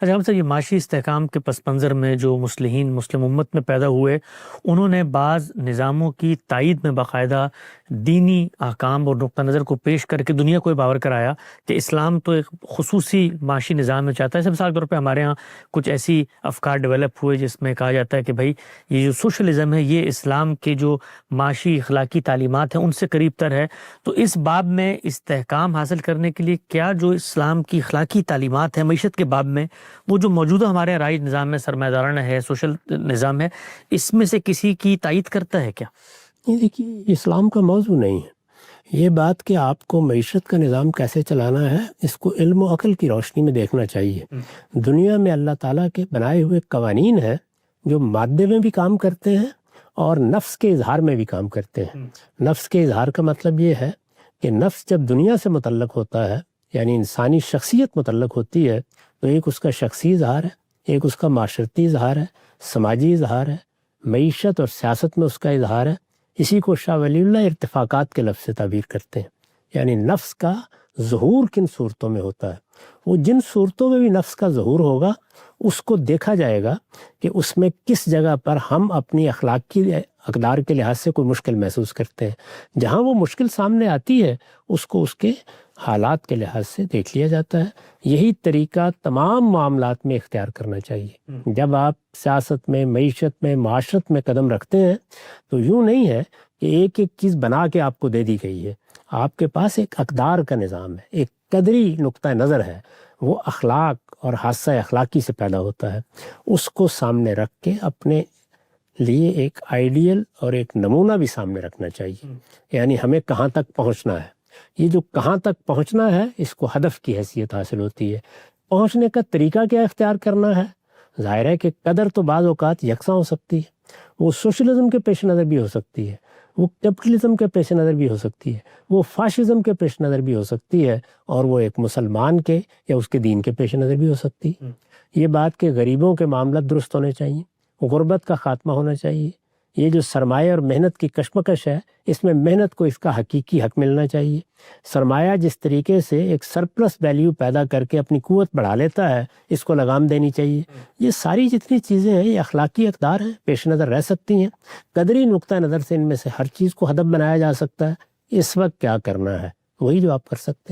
اچھا ہم سے یہ معاشی استحکام کے پس منظر میں جو مسلم امت میں پیدا ہوئے، انہوں نے بعض نظاموں کی تائید میں باقاعدہ دینی احکام اور نقطہ نظر کو پیش کر کے دنیا کو باور کرایا کہ اسلام تو ایک خصوصی معاشی نظام میں چاہتا ہے۔ جیسے مثال کے طور پہ ہمارے ہاں کچھ ایسی افکار ڈیولپ ہوئے جس میں کہا جاتا ہے کہ بھائی یہ جو سوشلزم ہے یہ اسلام کے جو معاشی اخلاقی تعلیمات ہیں ان سے قریب تر ہے۔ تو اس باب میں استحکام حاصل کرنے کے لیے کیا جو اسلام کی اخلاقی تعلیمات ہیں معیشت کے باب میں، وہ جو موجودہ ہمارے رائج نظام میں سرمایہ دارانہ ہے، سوشل نظام ہے، اس میں سے کسی کی تائید کرتا ہے کیا؟ یہ دیکھیے اسلام کا موضوع نہیں ہے یہ بات کہ آپ کو معیشت کا نظام کیسے چلانا ہے، اس کو علم و عقل کی روشنی میں دیکھنا چاہیے۔ دنیا میں اللہ تعالیٰ کے بنائے ہوئے قوانین ہیں جو مادے میں بھی کام کرتے ہیں اور نفس کے اظہار میں بھی کام کرتے ہیں۔ نفس کے اظہار کا مطلب یہ ہے کہ نفس جب دنیا سے متعلق ہوتا ہے، یعنی انسانی شخصیت متعلق ہوتی ہے، تو ایک اس کا شخصی اظہار ہے، ایک اس کا معاشرتی اظہار ہے، سماجی اظہار ہے، معیشت اور سیاست میں اس کا اظہار ہے۔ اسی کو شاہ ولی اللہ ارتفاقات کے لفظ سے تعبیر کرتے ہیں، یعنی نفس کا ظہور کن صورتوں میں ہوتا ہے۔ وہ جن صورتوں میں بھی نفس کا ظہور ہوگا اس کو دیکھا جائے گا کہ اس میں کس جگہ پر ہم اپنی اخلاقی اقدار کے لحاظ سے کوئی مشکل محسوس کرتے ہیں۔ جہاں وہ مشکل سامنے آتی ہے اس کو اس کے حالات کے لحاظ سے دیکھ لیا جاتا ہے۔ یہی طریقہ تمام معاملات میں اختیار کرنا چاہیے۔ جب آپ سیاست میں، معیشت میں، معاشرت میں قدم رکھتے ہیں تو یوں نہیں ہے کہ ایک ایک چیز بنا کے آپ کو دے دی گئی ہے۔ آپ کے پاس ایک اقدار کا نظام ہے، ایک قدری نقطہ نظر ہے، وہ اخلاق اور حادثہ اخلاقی سے پیدا ہوتا ہے۔ اس کو سامنے رکھ کے اپنے لیے ایک آئیڈیل اور ایک نمونہ بھی سامنے رکھنا چاہیے، یعنی ہمیں کہاں تک پہنچنا ہے۔ یہ جو کہاں تک پہنچنا ہے اس کو ہدف کی حیثیت حاصل ہوتی ہے۔ پہنچنے کا طریقہ کیا اختیار کرنا ہے؟ ظاہر ہے کہ قدر تو بعض اوقات یکساں ہو سکتی ہے، وہ سوشلزم کے پیش نظر بھی ہو سکتی ہے، وہ کیپٹلزم کے پیش نظر بھی ہو سکتی ہے، وہ فاشزم کے پیش نظر بھی ہو سکتی ہے، اور وہ ایک مسلمان کے یا اس کے دین کے پیش نظر بھی ہو سکتی ہے۔ یہ بات کہ غریبوں کے معاملات درست ہونے چاہیے، غربت کا خاتمہ ہونا چاہیے۔ یہ جو سرمایہ اور محنت کی کشمکش ہے اس میں محنت کو اس کا حقیقی حق ملنا چاہیے۔ سرمایہ جس طریقے سے ایک سرپلس ویلیو پیدا کر کے اپنی قوت بڑھا لیتا ہے اس کو لگام دینی چاہیے۔ یہ ساری جتنی چیزیں ہیں یہ اخلاقی اقدار ہیں، پیش نظر رہ سکتی ہیں۔ قدری نقطہ نظر سے ان میں سے ہر چیز کو ہدف بنایا جا سکتا ہے۔ اس وقت کیا کرنا ہے وہی جو آپ کر سکتے ہیں۔